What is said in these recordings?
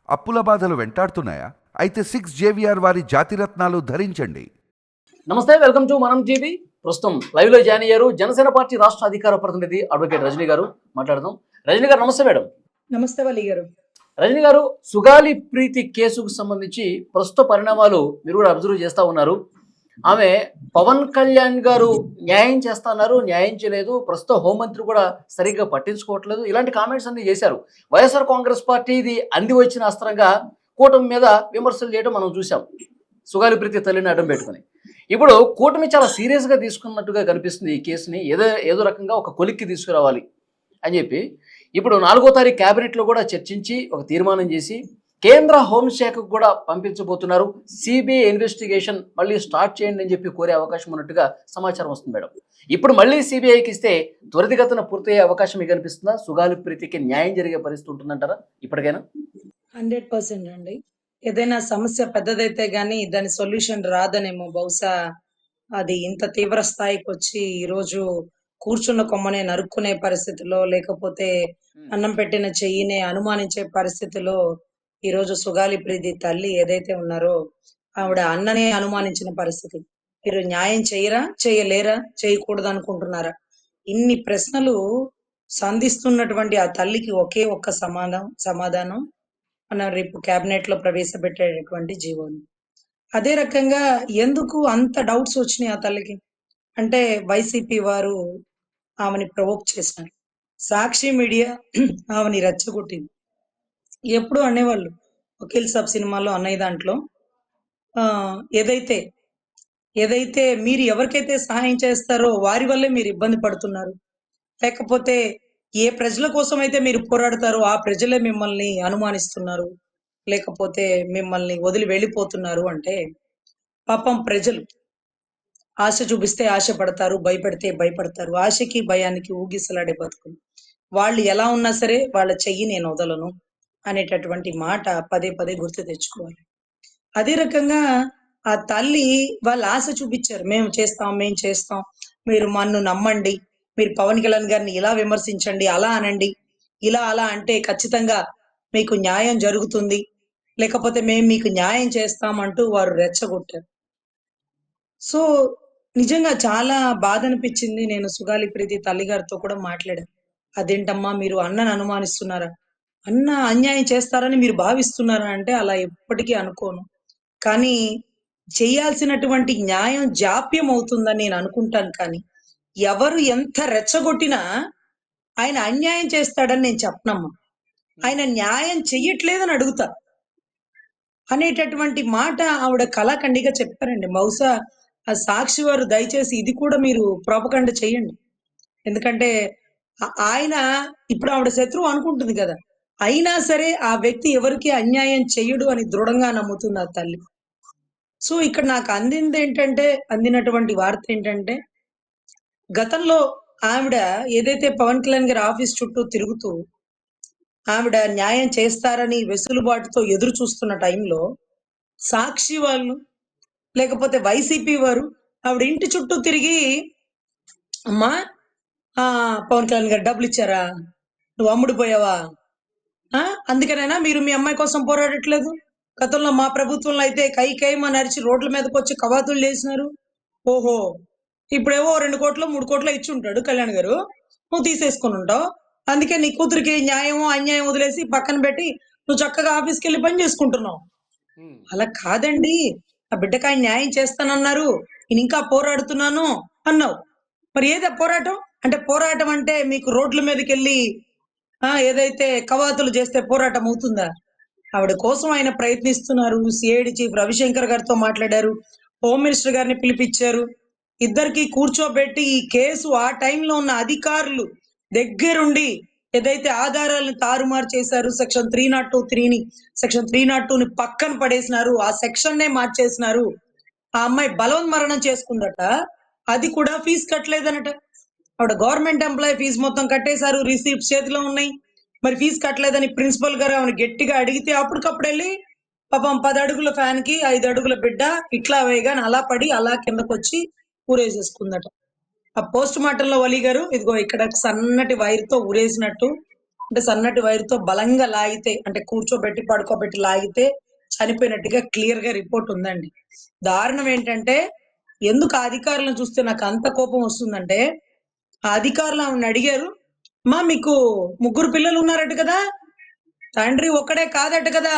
అప్పుల బాధలు వెంటాడుతున్నాయా? అయితే 6 JVR వారి జాతిరత్నాలు ధరించండి. నమస్తే, వెల్కమ్ టు మనం టీవీ. ప్రస్తుతం లైవ్ లో జాయిన్ అయ్యారు జనసేన పార్టీ రాష్ట్ర అధికార ప్రతినిధి అడ్వకేట్ రజనీ గారు. మాట్లాడదాం. రజనీ గారు నమస్తే. మేడం నమస్తే వలి గారు. రజనీ గారు, సుగాలి ప్రీతి కేసుకు సంబంధించి ప్రస్తుత పరిణామాలు మీరు కూడా అబ్జర్వ్ చేస్తూ ఉన్నారు. ఆమె పవన్ కళ్యాణ్ గారు న్యాయం చేస్తున్నారు, న్యాయం చేయలేదు, ప్రస్తుత హోంమంత్రి కూడా సరిగ్గా పట్టించుకోవట్లేదు, ఇలాంటి కామెంట్స్ అన్ని చేశారు. వైఎస్ఆర్ కాంగ్రెస్ పార్టీ ఇది అంది వచ్చిన అస్త్రంగా కూటమి మీద విమర్శలు చేయడం మనం చూసాం, సుగాలి ప్రీతి తల్లిని అడ్డం పెట్టుకుని. ఇప్పుడు కూటమి చాలా సీరియస్గా తీసుకున్నట్టుగా కనిపిస్తుంది ఈ కేసుని. ఏదో రకంగా ఒక కొలిక్కి తీసుకురావాలి అని చెప్పి ఇప్పుడు 4వ తారీఖు క్యాబినెట్లో కూడా చర్చించి ఒక తీర్మానం చేసి కేంద్ర హోంశాఖకు కూడా పంపించబోతున్నారు. సిబిఐ ఇన్వెస్టిగేషన్ మళ్ళీ స్టార్ట్ చేయండి అని చెప్పి కోరే అవకాశం ఉన్నట్టుగా సమాచారం వస్తుంది. మేడం, ఇప్పుడు మళ్ళీ సిబిఐకి ఇస్తే త్వరితగతిన పూర్తయ్యే అవకాశం మీకు కనిపిస్తుందా? సుగాలి ప్రీతికి న్యాయం జరిగే పరిస్థితి ఉంటుందంటారా ఇప్పటికైనా? 100% అండి. ఏదైనా సమస్య పెద్దదైతే గానీ దాని సొల్యూషన్ రాదనేమో. బహుశా అది ఇంత తీవ్ర స్థాయికి వచ్చి ఈరోజు కూర్చున్న కొమ్మనే నరుక్కునే పరిస్థితిలో, లేకపోతే అన్నం పెట్టిన చెయ్యినే అనుమానించే పరిస్థితిలో ఈరోజు సుగాలి ప్రీతి తల్లి ఏదైతే ఉన్నారో ఆవిడ అన్ననే అనుమానించిన పరిస్థితి. మీరు న్యాయం చేయరా, చేయలేరా, చేయకూడదు అనుకుంటున్నారా? ఇన్ని ప్రశ్నలు సంధిస్తున్నటువంటి ఆ తల్లికి ఒకే ఒక్క సమాధానం మన రేపు కేబినెట్ లో ప్రవేశపెట్టేటటువంటి జీవోని. అదే రకంగా ఎందుకు అంత డౌట్స్ వచ్చినాయి ఆ తల్లికి అంటే, వైసీపీ వారు ఆమెని ప్రవోక్ చేసినారు. సాక్షి మీడియా ఆమెని రెచ్చగొట్టింది. ఎప్పుడు అనేవాళ్ళు వకీల్ సాబ్ సినిమాలో అన్నయ్య దాంట్లో ఆ ఏదైతే ఏదైతే మీరు ఎవరికైతే సహాయం చేస్తారో వారి వల్లే మీరు ఇబ్బంది పడుతున్నారు, లేకపోతే ఏ ప్రజల కోసం అయితే మీరు పోరాడతారో ఆ ప్రజలే మిమ్మల్ని అనుమానిస్తున్నారు, లేకపోతే మిమ్మల్ని వదిలి వెళ్ళిపోతున్నారు అంటే, పాపం ప్రజలు ఆశ చూపిస్తే ఆశపడతారు, భయపెడితే భయపడతారు. ఆశకి భయానికి ఊగిసలాడే బతుకులు. వాళ్ళు ఎలా ఉన్నా సరే వాళ్ళ చెయ్యి నేను వదలను అనేటటువంటి మాట పదే పదే గుర్తు తెచ్చుకోవాలి. అదే రకంగా ఆ తల్లి వాళ్ళ ఆశ చూపించారు, మేము చేస్తాం, మీరు మన్ను నమ్మండి, మీరు పవన్ కళ్యాణ్ గారిని ఇలా విమర్శించండి, అలా అనండి, ఇలా అలా అంటే ఖచ్చితంగా మీకు న్యాయం జరుగుతుంది, లేకపోతే మేము మీకు న్యాయం చేస్తామంటూ వారు రెచ్చగొట్టారు. సో నిజంగా చాలా బాధ అనిపించింది. నేను సుగాలి ప్రీతి తల్లిగారితో కూడా మాట్లాడాను. అదేంటమ్మా మీరు అన్నను అనుమానిస్తున్నారా, అన్న అన్యాయం చేస్తారని మీరు భావిస్తున్నారా అంటే, అలా ఎప్పటికీ అనుకోను, కానీ చేయాల్సినటువంటి న్యాయం జాప్యం అవుతుందని నేను అనుకుంటాను. కానీ ఎవరు ఎంత రెచ్చగొట్టినా ఆయన అన్యాయం చేస్తాడని నేను చెప్పనమ్మా. ఆయన న్యాయం చెయ్యట్లేదని అడుగుతా అనేటటువంటి మాట ఆవిడ కళాఖండిగా చెప్పారండి. బహుశా ఆ సాక్షి వారు దయచేసి ఇది కూడా మీరు ప్రోపగండ చేయండి. ఎందుకంటే ఆయన ఇప్పుడు ఆవిడ శత్రువు అనుకుంటుంది కదా, అయినా సరే ఆ వ్యక్తి ఎవరికి అన్యాయం చెయ్యడు అని దృఢంగా నమ్ముతుంది ఆ తల్లి. సో ఇక్కడ నాకు అందినటువంటి వార్త ఏంటంటే, గతంలో ఆవిడ ఏదైతే పవన్ కళ్యాణ్ గారి ఆఫీస్ చుట్టూ తిరుగుతూ ఆవిడ న్యాయం చేస్తారని వెసులుబాటుతో ఎదురు చూస్తున్న టైంలో సాక్షి వాళ్ళు, లేకపోతే వైసీపీ వారు ఆవిడ ఇంటి చుట్టూ తిరిగి, అమ్మా పవన్ కళ్యాణ్ గారు డబ్బులు ఇచ్చారా, నువ్వు అమ్ముడిపోయావా, అందుకనైనా మీరు మీ అమ్మాయి కోసం పోరాడట్లేదు, గతంలో మా ప్రభుత్వంలో అయితే కైమని అరిచి రోడ్ల మీదకి వచ్చి కవాతులు చేసినారు, ఓహో ఇప్పుడేవో 2 కోట్లు 3 కోట్లు ఇచ్చి ఉంటాడు కళ్యాణ్ గారు, నువ్వు తీసేసుకుని ఉంటావు, అందుకే నీ కూతురికి న్యాయమో అన్యాయం వదిలేసి పక్కన పెట్టి నువ్వు చక్కగా ఆఫీస్కి వెళ్ళి పని చేసుకుంటున్నావు. అలా కాదండి, ఆ బిడ్డకి ఆయన న్యాయం చేస్తానన్నారు, నేను ఇంకా పోరాడుతున్నాను అన్నావు. మరి ఏదో పోరాటం అంటే? పోరాటం అంటే మీకు రోడ్ల మీదకి వెళ్ళి ఏదైతే కవాతులు చేస్తే పోరాటం అవుతుందా? ఆవిడ కోసం ఆయన ప్రయత్నిస్తున్నారు. సిఐడి చీఫ్ రవిశంకర్ గారితో మాట్లాడారు, హోమ్ మినిస్టర్ గారిని పిలిపించారు, ఇద్దరికి కూర్చోబెట్టి ఈ కేసు ఆ టైంలో ఉన్న అధికారులు దగ్గరుండి ఏదైతే ఆధారాలను తారుమారు చేశారు, సెక్షన్ 303ని సెక్షన్ 302ని పక్కన పడేసినారు, ఆ సెక్షన్ నే మార్చేసినారు, ఆ అమ్మాయి బలవన్మరణం చేసుకుందట, అది కూడా ఫీజు కట్టలేదనట. ఆవిడ గవర్నమెంట్ ఎంప్లాయీ, ఫీజు మొత్తం కట్టేశారు, రిసీప్ట్స్ చేతిలో ఉన్నాయి, మరి ఫీజు కట్టలేదని ప్రిన్సిపల్ గారు ఆమెను గట్టిగా అడిగితే అప్పటికప్పుడు వెళ్ళి పాపం 10 అడుగుల ఫ్యాన్ కి 5 అడుగుల బిడ్డ ఇట్లా వేయగానే అలా పడి అలా కిందకు వచ్చి ఊరేసేసుకుందట. ఆ పోస్ట్ మార్టం లో వలి గారు ఇదిగో ఇక్కడ సన్నటి వైర్ తో ఊరేసినట్టు అంటే సన్నటి వైరుతో బలంగా లాగితే అంటే కూర్చోబెట్టి పడుకోబెట్టి లాగితే చనిపోయినట్టుగా క్లియర్ గా రిపోర్ట్ ఉందండి. దారుణం ఏంటంటే ఎందుకు ఆ అధికారులను చూస్తే నాకు అంత కోపం వస్తుందంటే ఆ అధికారులు ఆమెను అడిగారు, మా మీకు ముగ్గురు పిల్లలు ఉన్నారట కదా, తండ్రి ఒక్కడే కాదట కదా.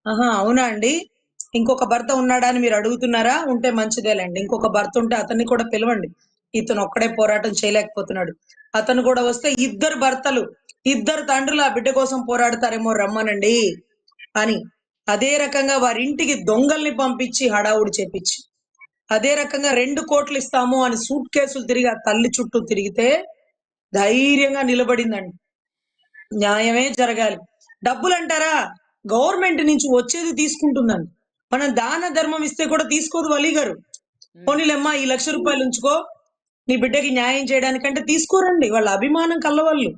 ఆహా అవునా అండి, ఇంకొక భర్త ఉన్నాడా అని మీరు అడుగుతున్నారా, ఉంటే మంచిదేలేండి, ఇంకొక భర్త ఉంటే అతన్ని కూడా పిలవండి, ఇతను ఒక్కడే పోరాటం చేయలేకపోతున్నాడు, అతను కూడా వస్తే ఇద్దరు భర్తలు ఇద్దరు తండ్రులు ఆ బిడ్డ కోసం పోరాడతారేమో రమ్మనండి అని. అదే రకంగా వారి ఇంటికి దొంగల్ని పంపించి హడావుడి చేపించి అదే రకంగా 2 కోట్లు ఇస్తాము అని సూట్ కేసులు తిరిగి ఆ తల్లి చుట్టూ తిరిగితే ధైర్యంగా నిలబడిందండి. న్యాయమే జరగాలి. డబ్బులు అంటారా, గవర్నమెంట్ నుంచి వచ్చేది తీసుకుంటుందండి. మనం దాన ధర్మం ఇస్తే కూడా తీసుకోదు వలి గారు. పోనీలేమ్మా ఈ ₹1,00,000 ఉంచుకో నీ బిడ్డకి న్యాయం చేయడానికంటే తీసుకోరండి. వాళ్ళ అభిమానం కల్లవాళ్ళు.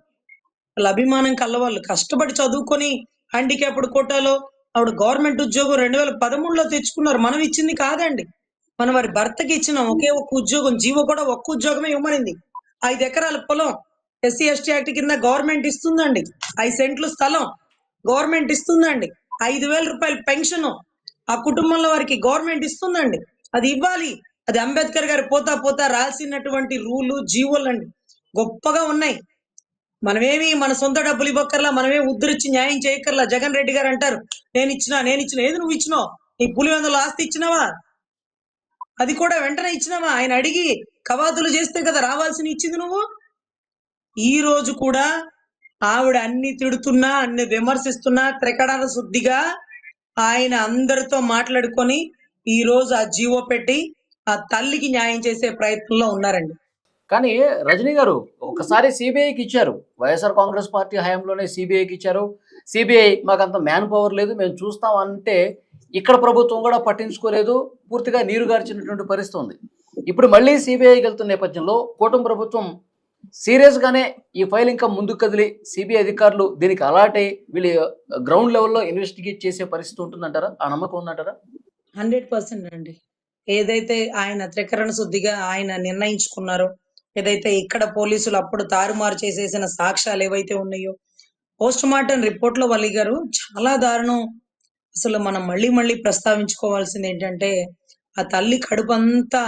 వాళ్ళ అభిమానం కల్లవాళ్ళు కష్టపడి చదువుకొని హ్యాండిక్యాప్డ్ కోటాలో ఆవిడ గవర్నమెంట్ ఉద్యోగం 2013లో తెచ్చుకున్నారు. మనం ఇచ్చింది కాదండి. మనం వారి భర్తకి ఇచ్చిన ఒకే ఒక్క ఉద్యోగం, జీవో కూడా ఒక్క ఉద్యోగమే ఇవ్వమనింది. 5 ఎకరాల పొలం ఎస్సీ ఎస్టీ యాక్ట్ కింద గవర్నమెంట్ ఇస్తుందండి. 5 సెంట్లు స్థలం గవర్నమెంట్ ఇస్తుందండి. ₹5,000 పెన్షన్ ఆ కుటుంబంలో వారికి గవర్నమెంట్ ఇస్తుందండి. అది ఇవ్వాలి. అది అంబేద్కర్ గారు పోతా పోతా రాసినటువంటి రూలు జీవోలండి. గొప్పగా ఉన్నాయి. మనమేమి మన సొంత డబ్బులు ఇవ్వక్కర్లా, మనమే ఉద్ధరించి న్యాయం చేయక్కర్లా. జగన్ రెడ్డి గారు అంటారు, నేను ఇచ్చిన ఏది నువ్వు ఇచ్చినావు, నీ పులివెందుల ఆస్తి ఇచ్చినావా, అది కూడా వెంటనే ఇచ్చినావా, ఆయన అడిగి కవాతులు చేస్తే కదా రావాల్సిన ఇచ్చింది నువ్వు. ఈ రోజు కూడా ఆవిడ అన్ని తిడుతున్నా అన్ని విమర్శిస్తున్నా త్రికడాల శుద్ధిగా ఆయన అందరితో మాట్లాడుకొని ఈ రోజు ఆ జీవో పెట్టి ఆ తల్లికి న్యాయం చేసే ప్రయత్నంలో ఉన్నారండి. కానీ రజనీ గారు ఒకసారి సిబిఐకి ఇచ్చారు, వైఎస్ఆర్ కాంగ్రెస్ పార్టీ హయాంలోనే సిబిఐకి ఇచ్చారు. సిబిఐ మాకంత మ్యాన్ పవర్ లేదు, మేము చూస్తాం అంటే ఇక్కడ ప్రభుత్వం కూడా పట్టించుకోలేదు, పూర్తిగా నీరుగార్చినటువంటి పరిస్థితి ఉంది. ఇప్పుడు మళ్ళీ సిబిఐకి వెళ్తున్న నేపథ్యంలో కూటమి ప్రభుత్వం సీరియస్గానే ఈ ఫైల్ ఇంకా ముందుకు కదిలి సిబిఐ అధికారులు దీనికి అలాట్ అయ్యి వీళ్ళు గ్రౌండ్ లెవెల్లో ఇన్వెస్టిగేట్ చేసే పరిస్థితి ఉంటుందంటారా? ఆ నమ్మకం ఉందంటారా? 100% అండి. ఏదైతే ఆయన త్రికరణ శుద్ధిగా ఆయన నిర్ణయించుకున్నారో, ఏదైతే ఇక్కడ పోలీసులు అప్పుడు తారుమారు చేసేసిన సాక్ష్యాలు ఏవైతే ఉన్నాయో, పోస్ట్ మార్టం రిపోర్ట్ లో వల్లి గారు చాలా దారుణం. అసలు మనం మళ్ళీ మళ్ళీ ప్రస్తావించుకోవాల్సింది ఏంటంటే ఆ తల్లి కడుపంతా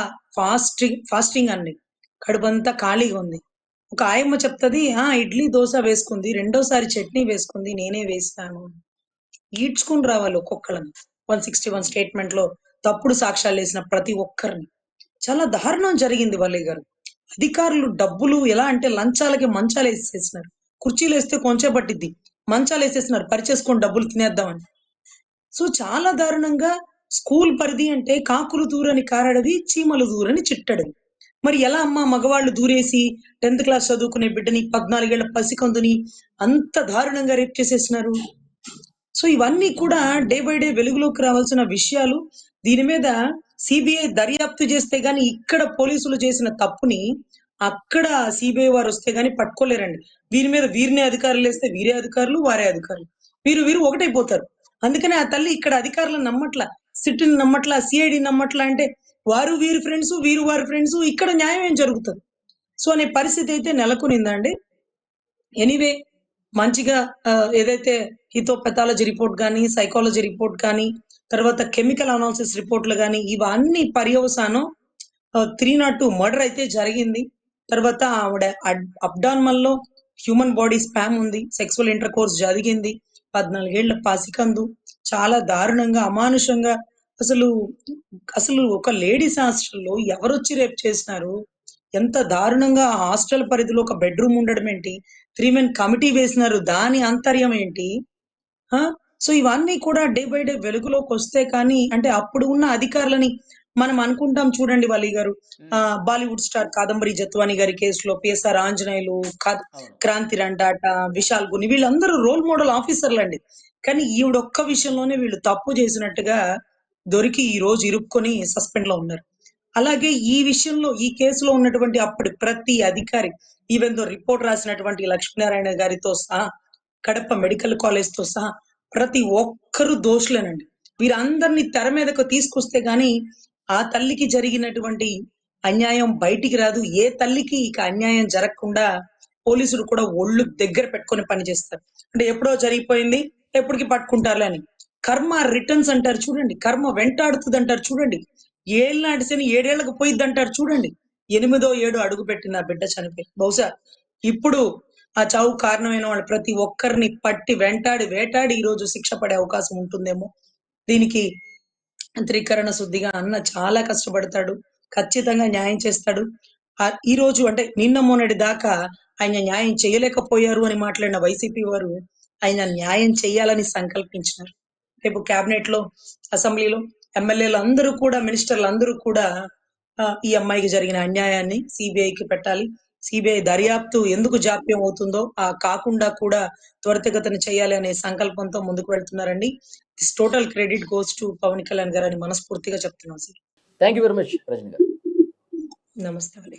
ఫాస్టింగ్ అండి. కడుపంతా ఖాళీగా ఉంది. ఒక ఆయమ్మ చెప్తది, ఇడ్లీ దోశ వేసుకుంది, రెండోసారి చట్నీ వేసుకుంది, నేనే వేస్తాను. ఈడ్చుకుని రావాలి ఒక్కొక్కళ్ళని. 161 స్టేట్మెంట్ లో తప్పుడు సాక్ష్యాలు వేసిన ప్రతి ఒక్కరిని. చాలా దారుణం జరిగింది వల్లి గారు. అధికారులు డబ్బులు ఎలా అంటే లంచాలకి మంచాలు వేసేసినారు. కుర్చీలు వేస్తే కొంచెం పట్టిద్ది, మంచాలు వేసేసినారు పరిచేసుకొని డబ్బులు తినేద్దామని. సో చాలా దారుణంగా స్కూల్ పరిధి అంటే కాకులు దూరని కారడవి, చీమలు దూరని చిట్టడవి. మరి ఎలా అమ్మా మగవాళ్ళు దూరేసి 10th క్లాస్ చదువుకునే బిడ్డని 14 ఏళ్ల పసికందుని అంత దారుణంగా రేప్ చేసేసినారు. సో ఇవన్నీ కూడా డే బై డే వెలుగులోకి రావాల్సిన విషయాలు. దీని మీద సిబిఐ దర్యాప్తు చేస్తే గాని ఇక్కడ పోలీసులు చేసిన తప్పుని అక్కడ సిబిఐ వారు వస్తే గాని పట్టుకోలేరండి. వీరి మీద వీరినే అధికారులు వేస్తే వీరే అధికారులు, వారే అధికారులు, వీరు ఒకటైపోతారు. అందుకనే ఆ తల్లి ఇక్కడ అధికారులను నమ్మట్లా, సిట్ని నమ్మట్లా, సిఐడి నమ్మట్లా. అంటే వారు వీరి ఫ్రెండ్స్, వీరు వారి ఫ్రెండ్స్, ఇక్కడ న్యాయం ఏం జరుగుతుంది సో అనే పరిస్థితి అయితే నెలకొనిందండి. ఎనీవే మంచిగా ఏదైతే హితోపెథాలజీ రిపోర్ట్ గానీ, సైకాలజీ రిపోర్ట్ గానీ, తర్వాత కెమికల్ అనాలిసిస్ రిపోర్ట్లు గానీ, ఇవన్నీ పర్యవసానం 302 మర్డర్ అయితే జరిగింది. తర్వాత ఆవిడ అబ్డార్మల్ లో హ్యూమన్ బాడీ స్పామ్ ఉంది, సెక్సువల్ ఇంటర్ కోర్స్ జరిగింది, 14 ఏళ్ల పసికందు. చాలా దారుణంగా అమానుషంగా అసలు అసలు ఒక లేడీస్ హాస్టల్లో ఎవరొచ్చి రేప్ చేసినారు, ఎంత దారుణంగా ఆ హాస్టల్ పరిధిలో ఒక బెడ్రూమ్ ఉండడం ఏంటి, 3 మెన్ కమిటీ వేసినారు, దాని అంతర్యం ఏంటి. సో ఇవన్నీ కూడా డే బై డే వెలుగులోకి వస్తే కానీ, అంటే అప్పుడు ఉన్న అధికారులని మనం అనుకుంటాం చూడండి వలి గారు. బాలీవుడ్ స్టార్ కాదంబరి జత్వాని గారి కేసులో పిఎస్ఆర్ ఆంజనేయులు, క్రాంతి రండాట, విశాల్ గుని, వీళ్ళందరూ రోల్ మోడల్ ఆఫీసర్లు అండి. కానీ ఈవిడొక్క విషయంలోనే వీళ్ళు తప్పు చేసినట్టుగా దొరికి ఈ రోజు ఇరుక్కొని సస్పెండ్ లో ఉన్నారు. అలాగే ఈ విషయంలో ఈ కేసులో ఉన్నటువంటి అప్పటి ప్రతి అధికారి, ఈవెన్ దో రిపోర్ట్ రాసినటువంటి లక్ష్మీనారాయణ గారితో సహా, కడప మెడికల్ కాలేజ్ తో సహా ప్రతి ఒక్కరు దోషులేనండి. వీరందరినీ తెర మీదకు తీసుకొస్తే గాని ఆ తల్లికి జరిగినటువంటి అన్యాయం బయటికి రాదు. ఏ తల్లికి ఇక అన్యాయం జరగకుండా పోలీసులు కూడా ఒళ్ళు దగ్గర పెట్టుకొని పనిచేస్తారు. అంటే ఎప్పుడో జరిగిపోయింది, ఎప్పటికి పట్టుకుంటారులే అని. కర్మ రిటర్న్స్ అంటారు చూడండి. కర్మ వెంటాడుతుంది అంటారు చూడండి. ఏళ్ళనాటి శని 7 ఏళ్లకు పోయిద్ది అంటారు చూడండి. 8దో ఏడో అడుగు పెట్టిన ఆ బిడ్డ చనిపోయి. బహుశా ఇప్పుడు ఆ చావుకు కారణమైన వాళ్ళు ప్రతి ఒక్కరిని పట్టి వెంటాడి, వేటాడి ఈరోజు శిక్ష పడే అవకాశం ఉంటుందేమో. దీనికి త్రికరణ శుద్ధిగా అన్న చాలా కష్టపడతాడు. ఖచ్చితంగా న్యాయం చేస్తాడు. ఈరోజు అంటే నిన్న మొన్నటి దాకా ఆయన న్యాయం చేయలేకపోయారు అని మాట్లాడిన వైసీపీ వారు ఆయన న్యాయం చేయాలని సంకల్పించినారు. రేపు క్యాబినెట్‌లో, అసెంబ్లీలో ఎమ్మెల్యేలు అందరూ కూడా, మినిస్టర్లు అందరూ కూడా ఈ అమ్మాయికి జరిగిన అన్యాయాన్ని సీబీఐకి పెట్టాలి. సీబీఐ దర్యాప్తు ఎందుకు జాప్యం అవుతుందో కాకుండా కూడా త్వరితగతిన చేయాలి అనే సంకల్పంతో ముందుకు వెళ్తున్నారండి. This total credit goes to Pawan Kalyan గారు అని మనస్ఫూర్తిగా చెప్తున్నాం sir. Thank you very much Rajani గారు. నమస్తే అండి.